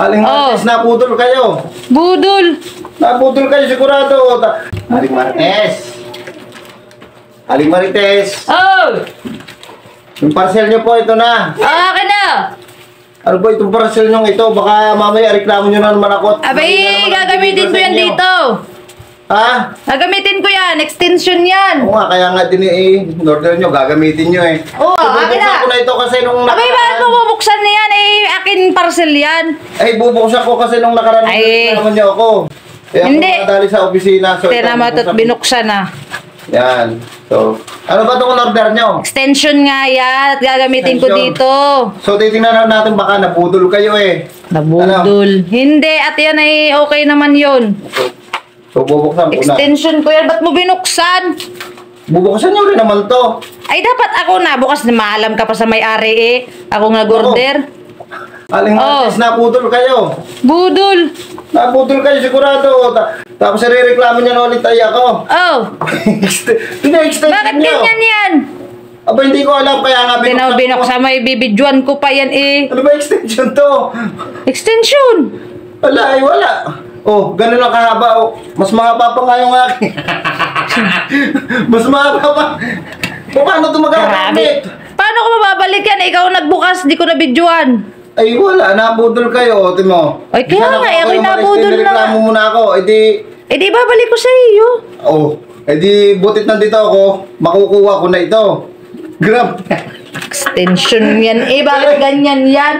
Aling Marites, naputol kayo. Budol. Naputol kayo sigurado. Aling Marites. Aling Marites. Oh! Yung parcel nyo po, ito na. Akin na! Ano po itong parcel nyo ito? Baka mamaya reklamo nyo na naman ako. Abay, gagamitin ko yan dito. Ha? Gagamitin ko yan. Extension yan. Oo nga, kaya nga din order nyo, gagamitin nyo eh. Oo, akin na. Bubuksan ko na ito kasi nung Abay, bakit mo bubuksan na yan? Akin parcel yan. Ay, bubuksan ko kasi nung nakaraan naman nyo ako. Kaya Hindi. ako nakadali sa opisina. So, Tira mo ito't binuksan na. Yan. So, ano ba itong order nyo? Extension nga yan. At gagamitin ko Extension. dito. So, titingnan natin baka nabudol kayo eh. Nabudol. Hindi, at yan ay okay naman yun. So, bubuksan ko na. Extension ko yan. Ba't mo binuksan? Bubuksan nyo rin naman to. Ay, dapat ako na. Bukas na maalam ka pa sa may-ari eh. Ako nag-order. Aling Marites, naputol kayo. Budol. Naputol kayo sigurado. Tapos rereklamo niya na ulit tayo ako. Oh. Pina-extend Bakit nyo. ganyan yan? Aba, hindi ko alam. Kaya nga Binuksan mo, ibibidyoan ko pa yan eh. Ano ba extension to? Extension. Wala, ay wala. Oh, ganun lang kahaba. Oh. Mas mahaba pa nga yung akin. Mas mahaba pa. Paano ito magagamit? Paano ko mababalik yan? Ikaw nagbukas, di ko nabidyoan. Ay wala, nabudol kayo. Timo. Ay, kaya nga, ako'y nabudol na. Reklamo muna ako. Eh di babalik ko sa iyo. oh, butit nandito ako. Makukuha ko na ito. Grab. Extension yan eh. Bakit ganyan yan?